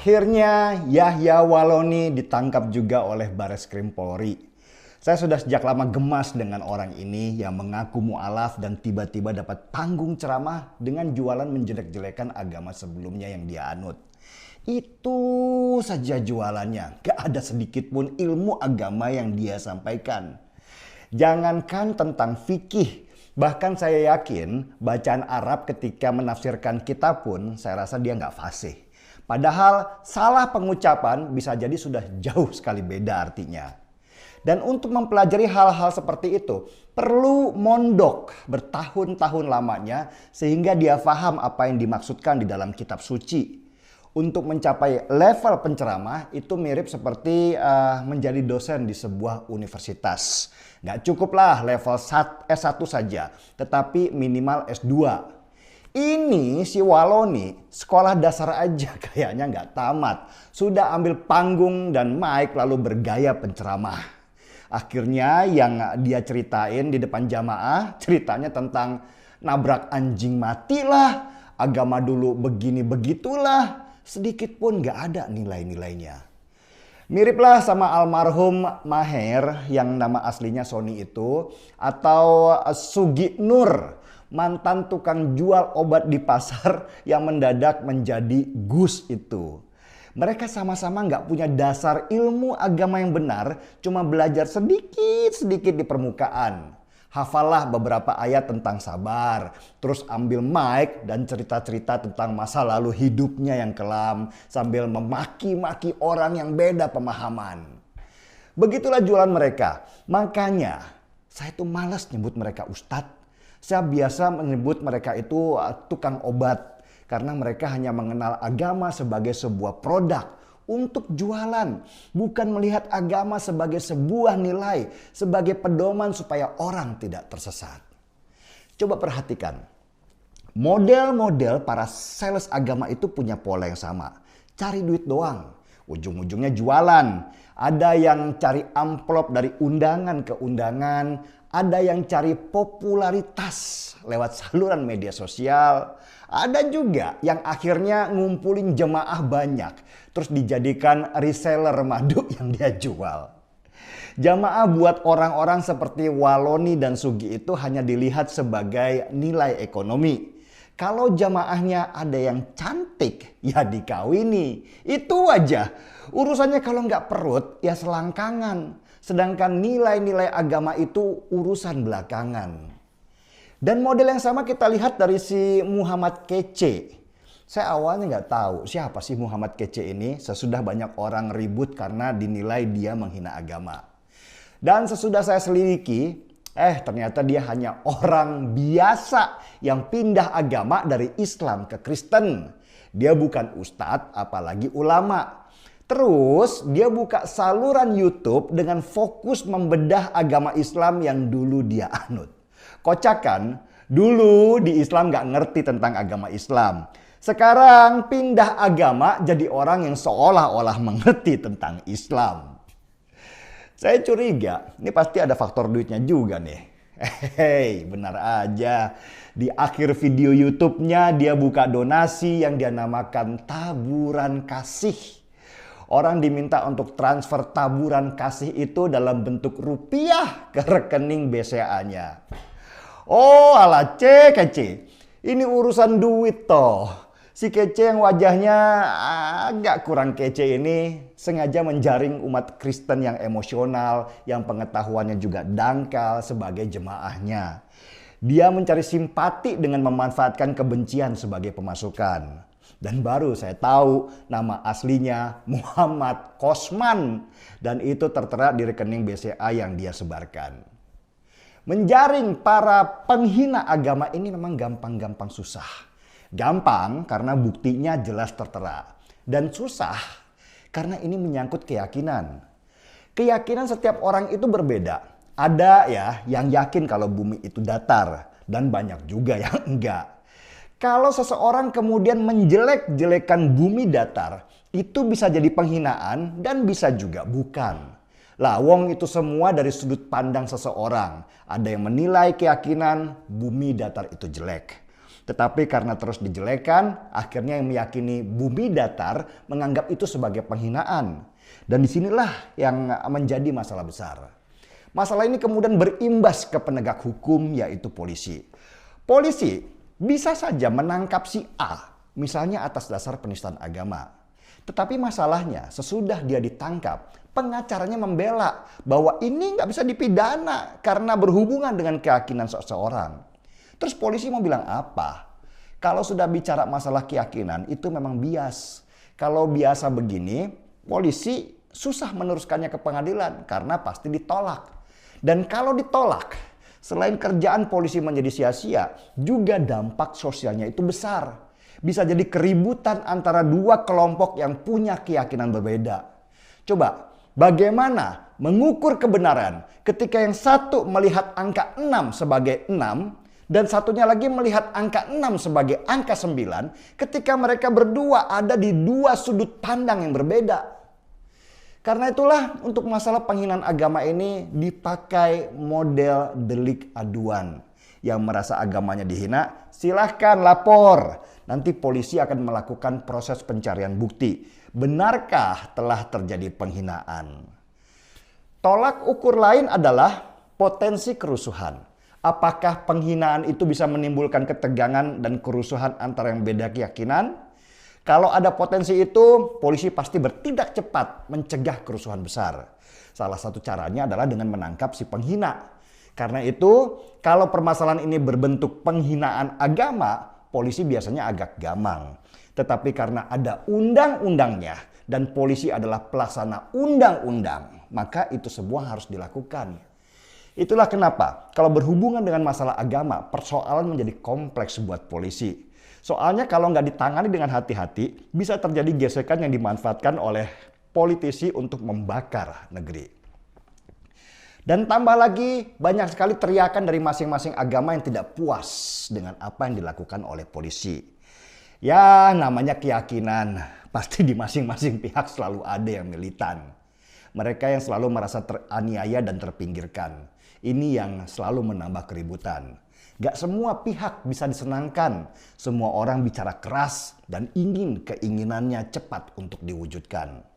Akhirnya Yahya Walloni ditangkap juga oleh Bareskrim Polri. Saya sudah sejak lama gemas dengan orang ini yang mengaku mu'alaf dan tiba-tiba dapat panggung ceramah dengan jualan menjelek-jelekan agama sebelumnya yang dia anut. Itu saja jualannya, gak ada sedikit pun ilmu agama yang dia sampaikan. Jangankan tentang fikih, bahkan saya yakin bacaan Arab ketika menafsirkan kitab pun saya rasa dia gak fasih. Padahal salah pengucapan bisa jadi sudah jauh sekali beda artinya. Dan untuk mempelajari hal-hal seperti itu perlu mondok bertahun-tahun lamanya sehingga dia paham apa yang dimaksudkan di dalam kitab suci. Untuk mencapai level penceramah itu mirip seperti menjadi dosen di sebuah universitas. Nggak cukuplah level S1 saja, tetapi minimal S2. Ini si Walloni sekolah dasar aja kayaknya nggak tamat. Sudah ambil panggung dan mic lalu bergaya penceramah. Akhirnya yang dia ceritain di depan jamaah ceritanya tentang nabrak anjing mati lah. Agama dulu begini begitulah. Sedikit pun nggak ada nilai-nilainya. Miriplah sama almarhum Maher yang nama aslinya Sony itu. Atau Sugi Nur. Mantan tukang jual obat di pasar yang mendadak menjadi Gus itu. Mereka sama-sama nggak punya dasar ilmu agama yang benar, cuma belajar sedikit-sedikit di permukaan. Hafallah beberapa ayat tentang sabar, terus ambil mic dan cerita-cerita tentang masa lalu hidupnya yang kelam sambil memaki-maki orang yang beda pemahaman. Begitulah jualan mereka. Makanya saya tuh malas nyebut mereka ustadz. Saya biasa menyebut mereka itu tukang obat karena mereka hanya mengenal agama sebagai sebuah produk untuk jualan, bukan melihat agama sebagai sebuah nilai, sebagai pedoman supaya orang tidak tersesat. Coba perhatikan, model-model para sales agama itu punya pola yang sama, cari duit doang, ujung-ujungnya jualan. Ada yang cari amplop dari undangan ke undangan. Ada yang cari popularitas lewat saluran media sosial. Ada juga yang akhirnya ngumpulin jemaah banyak. Terus dijadikan reseller madu yang dia jual. Jamaah buat orang-orang seperti Walloni dan Sugi itu hanya dilihat sebagai nilai ekonomi. Kalau jamaahnya ada yang cantik, ya dikawini. Itu aja. Urusannya kalau nggak perut, ya selangkangan. Sedangkan nilai-nilai agama itu urusan belakangan. Dan model yang sama kita lihat dari si Muhammad Kece. Saya awalnya nggak tahu siapa sih Muhammad Kece ini. Sesudah banyak orang ribut karena dinilai dia menghina agama. Dan sesudah saya selidiki, ternyata dia hanya orang biasa yang pindah agama dari Islam ke Kristen. Dia bukan ustadz apalagi ulama. Terus dia buka saluran YouTube dengan fokus membedah agama Islam yang dulu dia anut. Kocak kan? Dulu di Islam gak ngerti tentang agama Islam. Sekarang pindah agama jadi orang yang seolah-olah mengerti tentang Islam. Saya curiga, ini pasti ada faktor duitnya juga nih. Hei, benar aja. Di akhir video YouTube-nya dia buka donasi yang dia namakan taburan kasih. Orang diminta untuk transfer taburan kasih itu dalam bentuk rupiah ke rekening BCA-nya. Oh ala Kece, ini urusan duit toh. Si Kece yang wajahnya agak kurang kece ini sengaja menjaring umat Kristen yang emosional, yang pengetahuannya juga dangkal sebagai jemaahnya. Dia mencari simpati dengan memanfaatkan kebencian sebagai pemasukan. Dan baru saya tahu nama aslinya Muhammad Kosman. Dan itu tertera di rekening BCA yang dia sebarkan. Menjaring para penghina agama ini memang gampang-gampang susah. Gampang karena buktinya jelas tertera. Dan susah karena ini menyangkut keyakinan. Keyakinan setiap orang itu berbeda. Ada ya yang yakin kalau bumi itu datar. Dan banyak juga yang enggak. Kalau seseorang kemudian menjelek-jelekan bumi datar, itu bisa jadi penghinaan dan bisa juga bukan. Lah wong itu semua dari sudut pandang seseorang. Ada yang menilai keyakinan bumi datar itu jelek. Tetapi karena terus dijelekan, akhirnya yang meyakini bumi datar menganggap itu sebagai penghinaan. Dan disinilah yang menjadi masalah besar. Masalah ini kemudian berimbas ke penegak hukum, yaitu polisi. Polisi bisa saja menangkap si A, misalnya atas dasar penistaan agama. Tetapi masalahnya sesudah dia ditangkap, pengacaranya membela bahwa ini nggak bisa dipidana karena berhubungan dengan keyakinan seseorang. Terus polisi mau bilang apa? Kalau sudah bicara masalah keyakinan itu memang bias. Kalau biasa begini, polisi susah meneruskannya ke pengadilan karena pasti ditolak. Dan kalau ditolak, selain kerjaan polisi menjadi sia-sia, juga dampak sosialnya itu besar. Bisa jadi keributan antara dua kelompok yang punya keyakinan berbeda. Coba, bagaimana mengukur kebenaran ketika yang satu melihat angka 6 sebagai 6 dan satunya lagi melihat angka 6 sebagai angka 9 ketika mereka berdua ada di dua sudut pandang yang berbeda. Karena itulah untuk masalah penghinaan agama ini dipakai model delik aduan. Yang merasa agamanya dihina, silahkan lapor. Nanti polisi akan melakukan proses pencarian bukti. Benarkah telah terjadi penghinaan? Tolak ukur lain adalah potensi kerusuhan. Apakah penghinaan itu bisa menimbulkan ketegangan dan kerusuhan antara yang beda keyakinan? Kalau ada potensi itu, polisi pasti bertindak cepat mencegah kerusuhan besar. Salah satu caranya adalah dengan menangkap si penghina. Karena itu, kalau permasalahan ini berbentuk penghinaan agama, polisi biasanya agak gamang. Tetapi karena ada undang-undangnya dan polisi adalah pelaksana undang-undang, maka itu semua harus dilakukan. Itulah kenapa kalau berhubungan dengan masalah agama, persoalan menjadi kompleks buat polisi. Soalnya kalau nggak ditangani dengan hati-hati, bisa terjadi gesekan yang dimanfaatkan oleh politisi untuk membakar negeri. Dan tambah lagi, banyak sekali teriakan dari masing-masing agama yang tidak puas dengan apa yang dilakukan oleh polisi. Ya, namanya keyakinan. Pasti di masing-masing pihak selalu ada yang militan. Mereka yang selalu merasa teraniaya dan terpinggirkan. Ini yang selalu menambah keributan. Gak semua pihak bisa disenangkan. Semua orang bicara keras dan ingin keinginannya cepat untuk diwujudkan.